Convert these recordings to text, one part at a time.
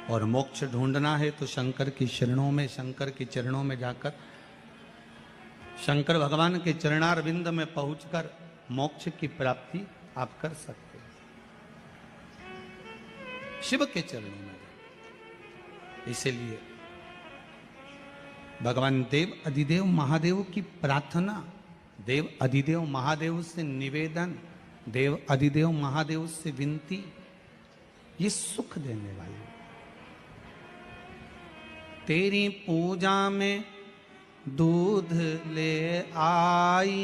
और मोक्ष ढूंढना है तो शंकर की शरणों में, शंकर के चरणों में जाकर, शंकर भगवान के चरणारविंद में पहुंचकर मोक्ष की प्राप्ति आप कर सकते हैं, शिव के चरणों में। इसलिए भगवान देव अधिदेव महादेव की प्रार्थना, देव अधिदेव महादेव से निवेदन, देव अधिदेव महादेव से विनती, ये सुख देने वाली। तेरी पूजा में दूध ले आई,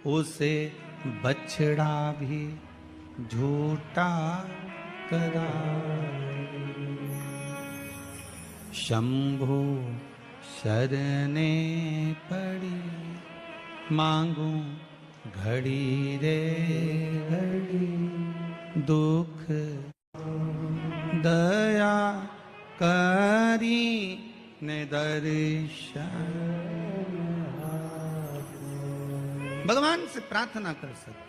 उसे बछड़ा भी झूठा कराई। शंभु शरणे पड़ी, मांगू घड़ी रे घड़ी, दुख दया करी ने दर्शन। भगवान से प्रार्थना कर सकते,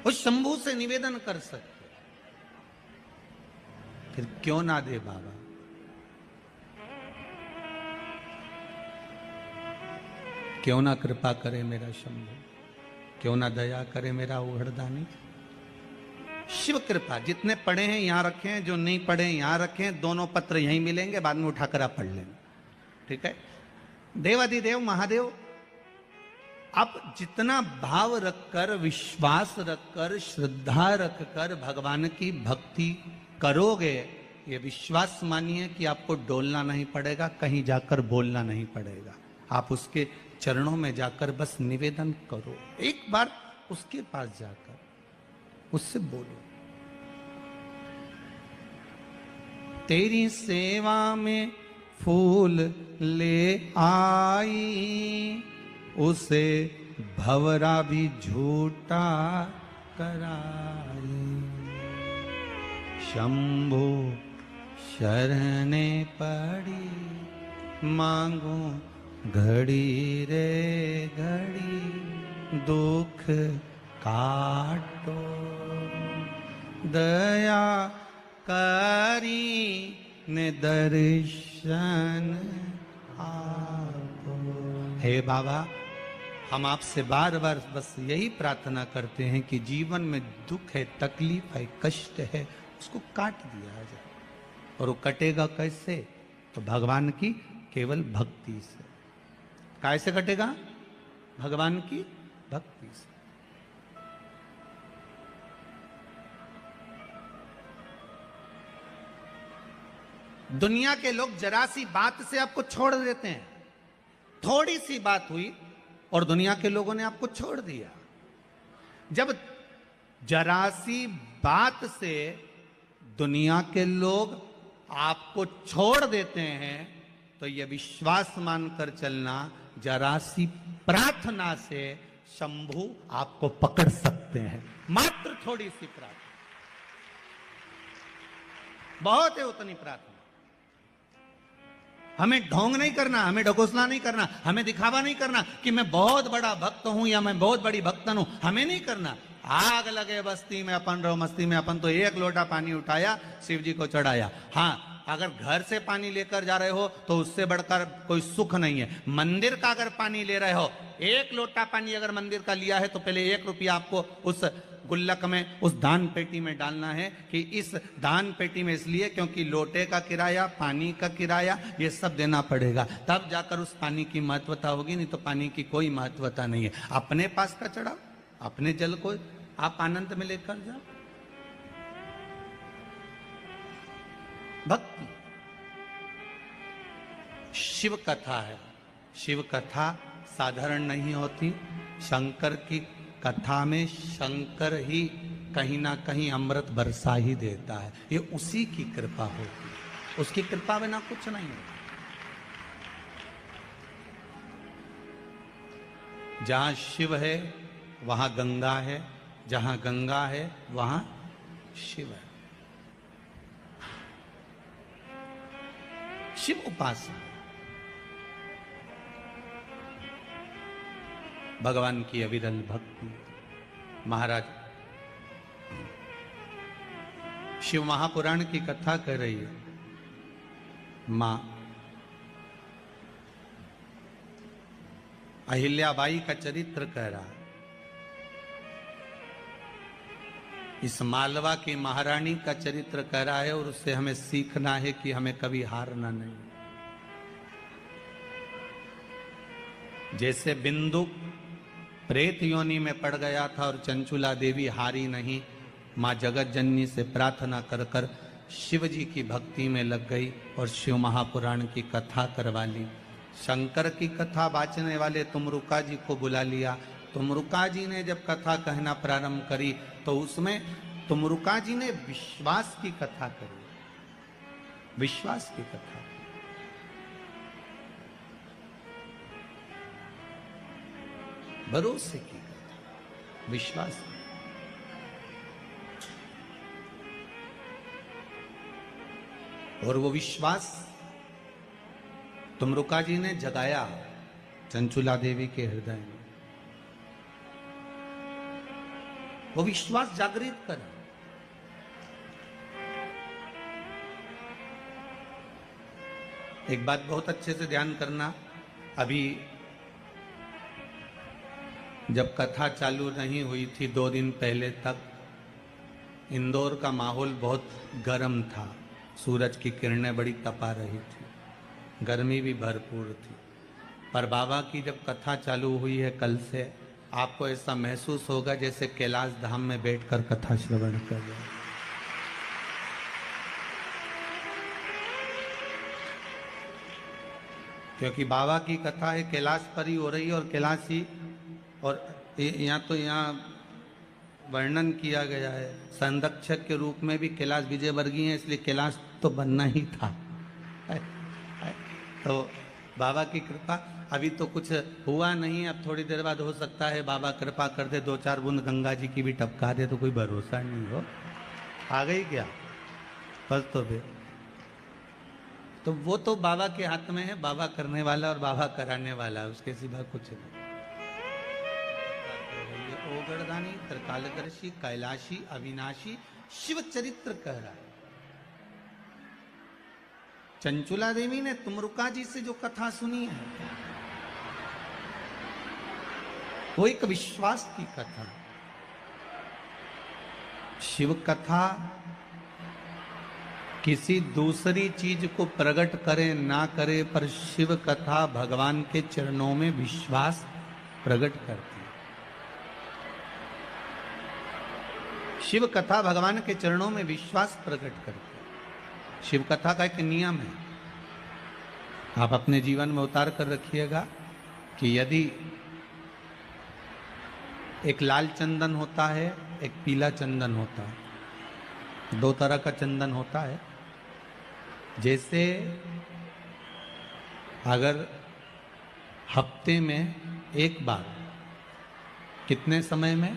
उस शंभू से निवेदन कर सकते, फिर क्यों ना दे बाबा। क्यों ना कृपा करे मेरा शंभू, क्यों ना दया करे मेरा उघड़दानी। शिव कृपा, जितने पढ़े हैं यहां रखे हैं, जो नहीं पढ़े हैं यहां रखे हैं, दोनों पत्र यहीं मिलेंगे, बाद में उठाकर आप पढ़ लेना, ठीक है। देवाधिदेव महादेव, आप जितना भाव रखकर, विश्वास रखकर, श्रद्धा रखकर भगवान की भक्ति करोगे, ये विश्वास मानिए कि आपको डोलना नहीं पड़ेगा, कहीं जाकर बोलना नहीं पड़ेगा। आप उसके चरणों में जाकर बस निवेदन करो, एक बार उसके पास जाकर उससे बोलो। तेरी सेवा में फूल ले आई, उसे भंवरा भी झूठा कराई। शंभु शरणे पड़ी, मांगू घड़ी रे घड़ी, दुख काटो दया करी ने दर्शन आपो। हे बाबा, हम आपसे बार बार बस यही प्रार्थना करते हैं कि जीवन में दुख है, तकलीफ है, कष्ट है, उसको काट दिया जाए। और वो कटेगा कैसे? तो भगवान की केवल भक्ति से। कैसे कटेगा? भगवान की भक्ति से। दुनिया के लोग जरा सी बात से आपको छोड़ देते हैं, थोड़ी सी बात हुई और दुनिया के लोगों ने आपको छोड़ दिया। जब जरा सी बात से दुनिया के लोग आपको छोड़ देते हैं तो यह विश्वास मानकर चलना, जरा सी प्रार्थना से शंभू आपको पकड़ सकते हैं। मात्र थोड़ी सी प्रार्थना, बहुत है उतनी प्रार्थना। हमें ढोंग नहीं करना, हमें ढकोसला नहीं करना, हमें दिखावा नहीं करना कि मैं बहुत बड़ा भक्त हूं या मैं बहुत बड़ी भक्तन हूं, हमें नहीं करना। आग लगे बस्ती में अपन रहो मस्ती में, अपन तो एक लोटा पानी उठाया, शिव जी को चढ़ाया। हाँ, अगर घर से पानी लेकर जा रहे हो तो उससे बढ़कर कोई सुख नहीं है। मंदिर का अगर पानी ले रहे हो, एक लोटा पानी अगर मंदिर का लिया है तो पहले 1 रुपया आपको उस गुल्लक में, उस दान पेटी में डालना है। कि इस दान पेटी में इसलिए क्योंकि लोटे का किराया, पानी का किराया, ये सब देना पड़ेगा, तब जाकर उस पानी की महत्वता होगी, नहीं तो पानी की कोई महत्वता नहीं है। अपने पास का चढ़ाओ, अपने जल को आप आनंद में लेकर जाओ। भक्ति शिव कथा है। शिव कथा साधारण नहीं होती। शंकर की कथा में शंकर ही कहीं ना कहीं अमृत बरसा ही देता है। ये उसी की कृपा होती है, उसकी कृपा बिना कुछ नहीं होता। जहां शिव है वहां गंगा है, जहां गंगा है वहां शिव है। शिव उपासना, भगवान की अविरल भक्ति। महाराज शिव महापुराण की कथा कर रही है। मां अहिल्याबाई का चरित्र कह रहा है। इस मालवा की महारानी का चरित्र कह रहा है और उससे हमें सीखना है कि हमें कभी हारना नहीं। जैसे बिंदु प्रेत योनि में पड़ गया था और चंचुला देवी हारी नहीं, मां जगत जननी से प्रार्थना कर कर शिव जी की भक्ति में लग गई और शिव महापुराण की कथा करवा ली। शंकर की कथा बाचने वाले तुमरुका जी को बुला लिया। तुमरुका जी ने जब कथा कहना प्रारंभ करी तो उसमें तुमरुका जी ने विश्वास की कथा करी। विश्वास की कथा, भरोसे की कथा, विश्वास। और वो विश्वास तुमरुका जी ने जगाया चंचुला देवी के हृदय में। वो विश्वास जागृत कर। एक बात बहुत अच्छे से ध्यान करना, अभी जब कथा चालू नहीं हुई थी 2 दिन पहले तक इंदौर का माहौल बहुत गर्म था। सूरज की किरणें बड़ी तपा रही थी, गर्मी भी भरपूर थी। पर बाबा की जब कथा चालू हुई है कल से, आपको ऐसा महसूस होगा जैसे कैलाश धाम में बैठकर कथा श्रवण कर रहे हैं। क्योंकि बाबा की कथा है कैलाश पर ही हो रही है और कैलाशी, और यहाँ तो यहाँ वर्णन किया गया है संरक्षक के रूप में भी कैलाश विजयवर्गीय है, इसलिए कैलाश तो बनना ही था। तो बाबा की कृपा, अभी तो कुछ हुआ नहीं, अब थोड़ी देर बाद हो सकता है बाबा कृपा कर दे 2-4 बूंद गंगा जी की भी टपका दे, तो कोई भरोसा नहीं हो। आ गई क्या बस तो फिर तो वो तो बाबा के हाथ में है, बाबा करने वाला और बाबा कराने वाला, उसके सिवा कुछ नहीं। ओगड़दानी, त्रिकालदर्शी, कैलाशी, अविनाशी शिव चरित्र कह रहा है। चंचुला देवी ने तुमरुका जी से जो कथा सुनी है वो एक विश्वास की कथा। शिव कथा किसी दूसरी चीज को प्रकट करे ना करे, पर शिव कथा भगवान के चरणों में विश्वास प्रकट करती है। शिव कथा भगवान के चरणों में विश्वास प्रकट करती है। शिव कथा का एक नियम है, आप अपने जीवन में उतार कर रखिएगा कि यदि एक लाल चंदन होता है, एक पीला चंदन होता है, 2 तरह का चंदन होता है। जैसे अगर हफ्ते में एक बार, कितने समय में,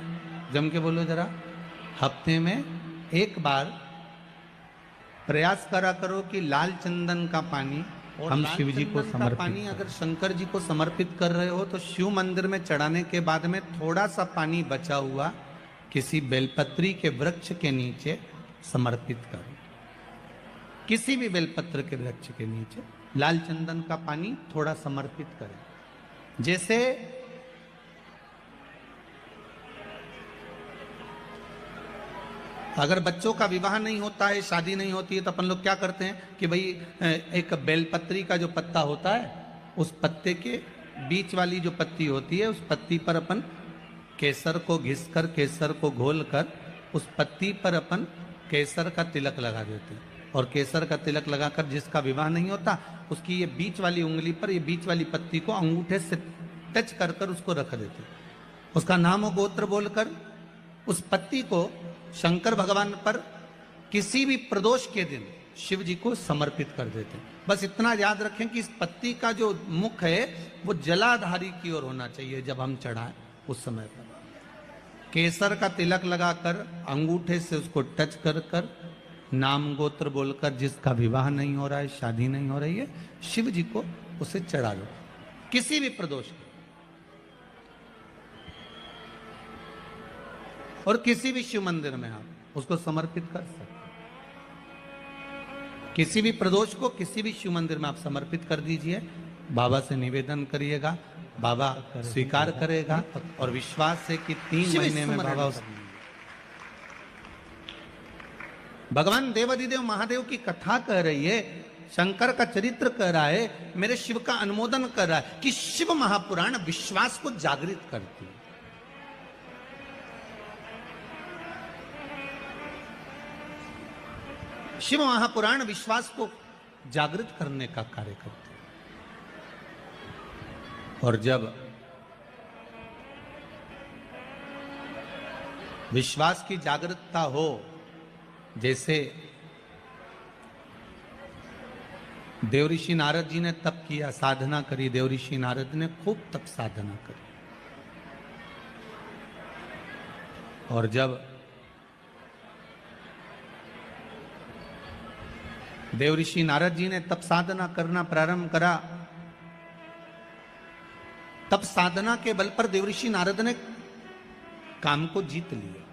जम के बोलो जरा, हफ्ते में एक बार प्रयास करा करो कि लाल चंदन का पानी हम शिव जी को समर्पित, पानी अगर शंकर जी को समर्पित कर रहे हो तो शिव मंदिर में चढ़ाने के बाद में थोड़ा सा पानी बचा हुआ किसी बेलपत्री के वृक्ष के नीचे समर्पित करो। किसी भी बेलपत्र के वृक्ष के नीचे लाल चंदन का पानी थोड़ा समर्पित करें। जैसे अगर बच्चों का विवाह नहीं होता है, शादी नहीं होती है, तो अपन लोग क्या करते हैं कि भाई एक बेलपत्री का जो पत्ता होता है, उस पत्ते के बीच वाली जो पत्ती होती है, उस पत्ती पर अपन केसर को घिसकर, केसर को घोलकर उस पत्ती पर अपन केसर का तिलक लगा देते हैं। और केसर का तिलक लगाकर जिसका विवाह नहीं होता, उसकी ये बीच वाली उंगली पर, ये बीच वाली पत्ती को अंगूठे से टच कर कर उसको रख देते। उसका नाम और गोत्र बोलकर उस पत्ती को शंकर भगवान पर किसी भी प्रदोष के दिन शिव जी को समर्पित कर देते हैं। बस इतना याद रखें कि इस पत्ती का जो मुख है वो जलाधारी की ओर होना चाहिए। जब हम चढ़ाएं उस समय पर केसर का तिलक लगाकर अंगूठे से उसको टच कर कर नाम गोत्र बोलकर, जिसका विवाह नहीं हो रहा है, शादी नहीं हो रही है, शिव जी को उसे चढ़ा दो किसी भी प्रदोष के। और किसी भी शिव मंदिर में आप उसको समर्पित कर सकते। किसी भी प्रदोष को किसी भी शिव मंदिर में आप समर्पित कर दीजिए, बाबा से निवेदन करिएगा, बाबा स्वीकार करेगा और विश्वास है कि 3 महीने में बाबा भगवान देवाधिदेव महादेव की कथा कह रही है, शंकर का चरित्र कह रहा है, मेरे शिव का अनुमोदन कर रहा है कि शिव महापुराण विश्वास को जागृत करती है। शिव महापुराण विश्वास को जागृत करने का कार्य करते हैं। और जब विश्वास की जागृतता हो, जैसे देवऋषि नारद जी ने तप किया, साधना करी, देवऋषि नारद ने खूब तप साधना करी, और जब देवऋषि नारद जी ने तप साधना करना प्रारंभ करा, तप साधना के बल पर देवऋषि नारद ने काम को जीत लिया,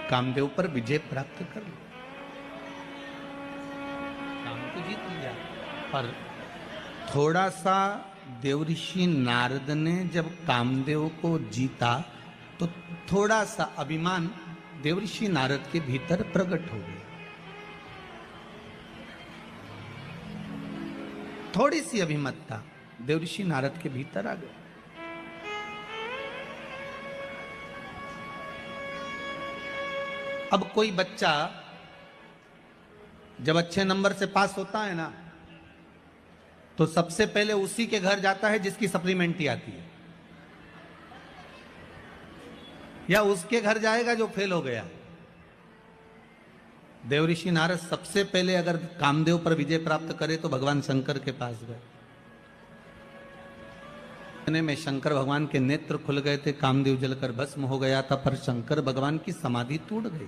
कामदेव पर विजय प्राप्त कर लिया, काम को जीत लिया। पर थोड़ा सा देवऋषि नारद ने जब कामदेव को जीता तो थोड़ा सा अभिमान देवऋषि नारद के भीतर प्रकट हो गया, थोड़ी सी अभिमतता देवऋषि नारद के भीतर आ गई। अब कोई बच्चा जब अच्छे नंबर से पास होता है ना, तो सबसे पहले उसी के घर जाता है जिसकी सप्लीमेंट्री आती है, या उसके घर जाएगा जो फेल हो गया। देवऋषि नारद सबसे पहले अगर कामदेव पर विजय प्राप्त करे तो भगवान शंकर के पास गए। में शंकर भगवान के नेत्र खुल गए थे, कामदेव जलकर भस्म हो गया था, पर शंकर भगवान की समाधि टूट गई।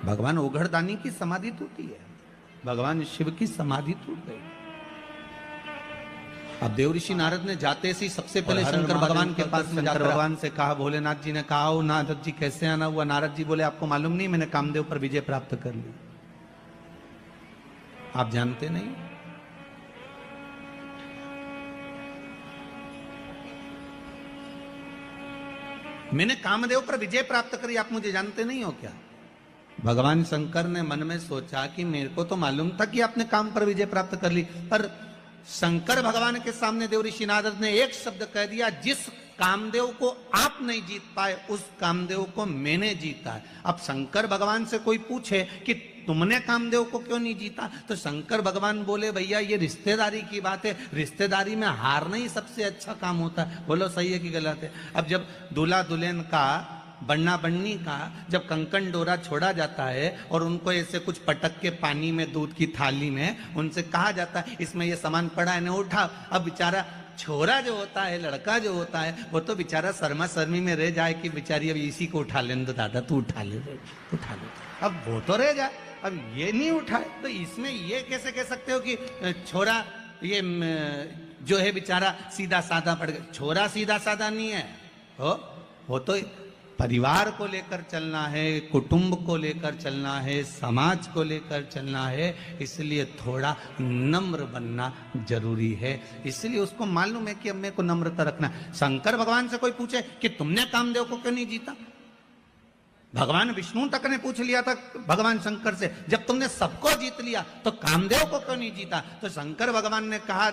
भगवान ओघड़दानी की समाधि टूटी है, भगवान शिव की समाधि टूट गई। अब देवऋषि नारद ने जाते से सबसे पहले शंकर भगवान के पास में जाकर भगवान से कहा, भोलेनाथ जी ने कहा, ओ नारद जी कैसे आना हुआ? नारद जी बोले, आपको मालूम नहीं, मैंने कामदेव पर विजय प्राप्त कर ली। आप जानते नहीं? मैंने कामदेव पर विजय प्राप्त करी, आप मुझे जानते नहीं हो क्या? भगवान शंकर ने मन में सोचा कि मेरे को तो मालूम था कि आपने काम पर विजय प्राप्त कर ली, पर शंकर भगवान के सामने देवऋषि नारद ने एक शब्द कह दिया, जिस कामदेव को आप नहीं जीत पाए उस कामदेव को मैंने जीता है। अब शंकर भगवान से कोई पूछे कि तुमने कामदेव को क्यों नहीं जीता, तो शंकर भगवान बोले, भैया ये रिश्तेदारी की बात है, रिश्तेदारी में हारना ही सबसे अच्छा काम होता है। बोलो सही है कि गलत है? अब जब दूल्हा दुल्हन का, बन्ना बन्नी का जब कंकन डोरा छोड़ा जाता है और उनको ऐसे कुछ पटक के पानी में, दूध की थाली में उनसे कहा जाता है इसमें ये सामान पड़ा है ना, उठा। अब बेचारा छोरा जो होता है, लड़का जो होता है, वो तो बेचारा शर्मा शर्मी में रह जाए कि बेचारी अब इसी को उठा लेने दो, दादा तू उठा ले, उठा ले। अब वो तो रह जाए, अब ये नहीं उठाए, तो इसमें ये कैसे कह सकते हो कि छोरा ये जो है बेचारा सीधा साधा पड़ गया? छोरा सीधा साधा नहीं है, वो तो परिवार को लेकर चलना है, कुटुंब को लेकर चलना है, समाज को लेकर चलना है, इसलिए थोड़ा नम्र बनना जरूरी है। इसलिए उसको मालूम है कि अब मेरे को नम्रता रखना। शंकर भगवान से कोई पूछे कि तुमने कामदेव को क्यों नहीं जीता, भगवान विष्णु तक ने पूछ लिया था भगवान शंकर से, जब तुमने सबको जीत लिया तो कामदेव को क्यों नहीं जीता? तो शंकर भगवान ने कहा,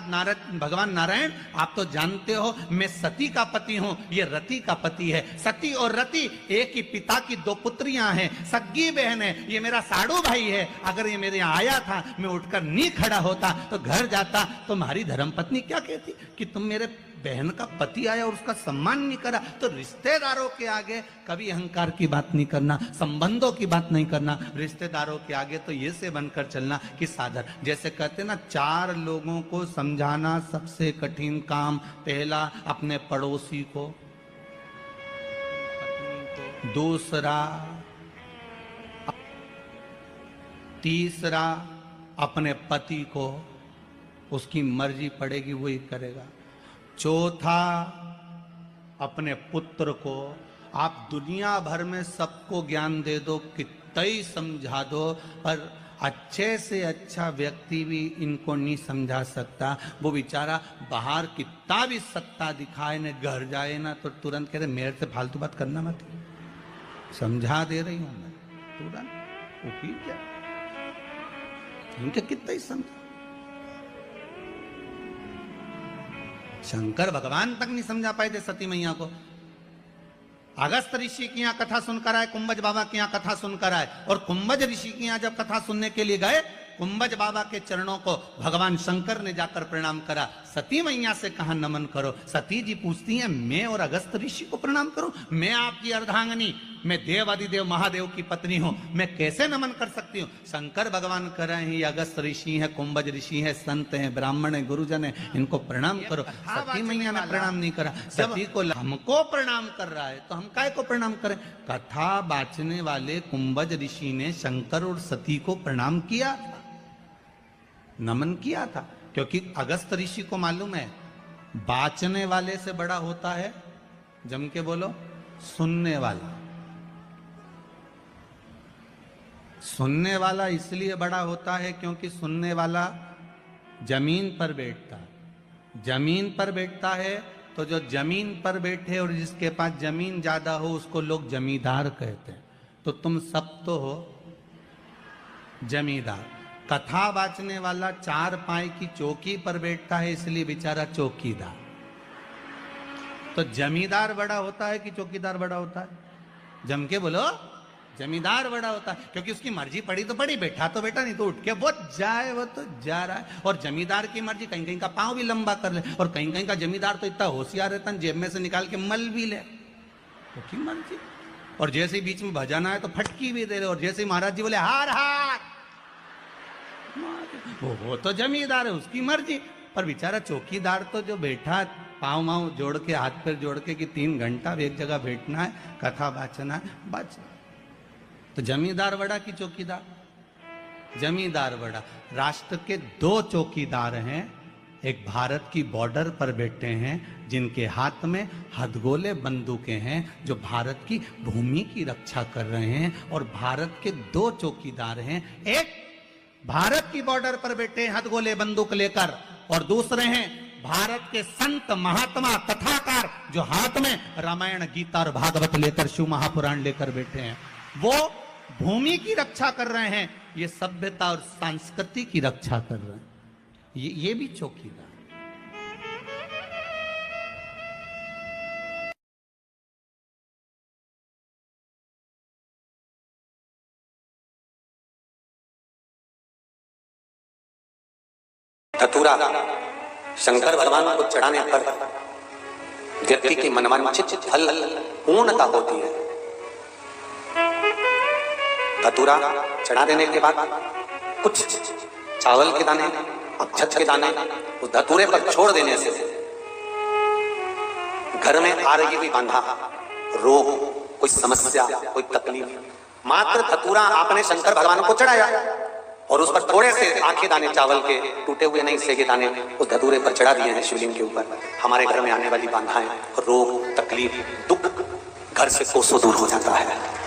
भगवान नारायण आप तो जानते हो मैं सती का पति हूं, ये रति का पति है। सती और रति एक ही पिता की दो पुत्रियां हैं, सग्गी बहन है, ये मेरा साड़ू भाई है। अगर ये मेरे यहाँ आया था, मैं उठकर नहीं खड़ा होता तो घर जाता, तो हमारी धर्मपत्नी क्या कहती कि तुम मेरे बहन का पति आया और उसका सम्मान नहीं करा। तो रिश्तेदारों के आगे कभी अहंकार की बात नहीं करना, संबंधों की बात नहीं करना, रिश्तेदारों के आगे तो ये से बनकर चलना कि साधारण। जैसे कहते ना, 4 लोगों को समझाना सबसे कठिन काम, पहला अपने पड़ोसी को, दूसरा, तीसरा अपने पति को, उसकी मर्जी पड़ेगी वही करेगा, चौथा अपने पुत्र को। आप दुनिया भर में सबको ज्ञान दे दो, कितना ही समझा दो, पर अच्छे से अच्छा व्यक्ति भी इनको नहीं समझा सकता। वो बेचारा बाहर कितना भी सत्ता दिखाए न, घर जाए ना तो तुरंत कहते मेरे से फालतू बात करना मत, समझा दे रही हूं मैं, तुरंत वो की क्या, इनके कितना ही समझा। शंकर भगवान तक नहीं समझा पाए थे सती मैया को। अगस्त ऋषि की यहाँ कथा सुनकर आए, कुंभज बाबा की यहाँ कथा सुनकर आए, और कुंभज ऋषि की यहाँ जब कथा सुनने के लिए गए, कुंभज बाबा के चरणों को भगवान शंकर ने जाकर प्रणाम करा। सती मैया से कहा नमन करो। सती जी पूछती हैं मैं और अगस्त ऋषि को प्रणाम करूं? मैं आपकी अर्धांगनी, मैं देवादिदेव महादेव की पत्नी हूं, मैं कैसे नमन कर सकती हूं? शंकर भगवान कर रहे हैं, ये अगस्त ऋषि हैं, कुंभज ऋषि हैं, संत हैं, ब्राह्मण हैं, गुरुजन हैं, इनको प्रणाम करो। सती मैया ने प्रणाम नहीं करा, सती को हमको प्रणाम कर रहा है तो हम काय को प्रणाम करें? कथा बांचने वाले कुंभज ऋषि ने शंकर और सती को प्रणाम किया, नमन किया था, क्योंकि अगस्त ऋषि को मालूम है बाचने वाले से बड़ा होता है, जम के बोलो, सुनने वाला। सुनने वाला इसलिए बड़ा होता है क्योंकि सुनने वाला जमीन पर बैठता है। जमीन पर बैठता है तो जो जमीन पर बैठे और जिसके पास जमीन ज्यादा हो उसको लोग जमींदार कहते हैं। तो तुम सब तो हो जमींदार। कथा बांचने वाला चार पाई की चौकी पर बैठता है इसलिए बेचारा चौकीदार। तो जमींदार बड़ा होता है कि चौकीदार बड़ा होता है? जम के बोलो, जमींदार बड़ा होता है, क्योंकि उसकी मर्जी पड़ी तो पड़ी, बैठा तो बैठा, नहीं तो उठ के वो जाए, वो तो जा रहा है। और जमींदार की मर्जी कहीं कहीं का पांव भी लंबा कर ले, और कहीं कहीं का जमींदार तो इतना होशियार रहता है जेब में से निकाल के मल भी ले, उसकी मर्जी। और जैसे ही बीच में भजन आए तो फटकी भी दे ले, और जैसे ही महाराज जी बोले हार हार, वो तो जमींदार है, उसकी मर्जी। पर बेचारा चौकीदार तो जो बैठा पाँव माँव जोड़ के, हाथ पैर जोड़ के कि 3 घंटा एक जगह बैठना है, कथा बाचना है, बच। तो जमींदार बड़ा कि चौकीदार? जमींदार बड़ा। राष्ट्र के 2 चौकीदार हैं, एक भारत की बॉर्डर पर बैठे हैं जिनके हाथ में हथगोले बंदूकें हैं, जो भारत की भूमि की रक्षा कर रहे हैं। और भारत के 2 चौकीदार हैं, एक भारत की बॉर्डर पर बैठे हथगोले बंदूक लेकर, और दूसरे हैं भारत के संत महात्मा कथाकार जो हाथ में रामायण गीता और भागवत लेकर, शिव महापुराण लेकर बैठे हैं। वो भूमि की रक्षा कर रहे हैं, ये सभ्यता और संस्कृति की रक्षा कर रहे हैं। ये भी चौकीदार। धतूरा शंकर भगवान को चढ़ाने पर व्यक्ति की मनवांछित फल पूर्णता होती है। धतूरा चढ़ा देने के बाद कुछ चावल के दाने, अक्षत के दाने उस धतूरे पर छोड़ देने से घर में आ रही हुई बांधा, रोग, कोई समस्या, कोई तकलीफ, मात्र धतूरा आपने शंकर भगवान को चढ़ाया और उस पर थोड़े से आखे दाने चावल के, टूटे हुए नहीं सेके दाने उस धतूरे पर चढ़ा दिए हैं शिवलिंग के ऊपर, हमारे घर में आने वाली बाधाएं, रोग, तकलीफ, दुख घर से कोसों दूर हो जाता है।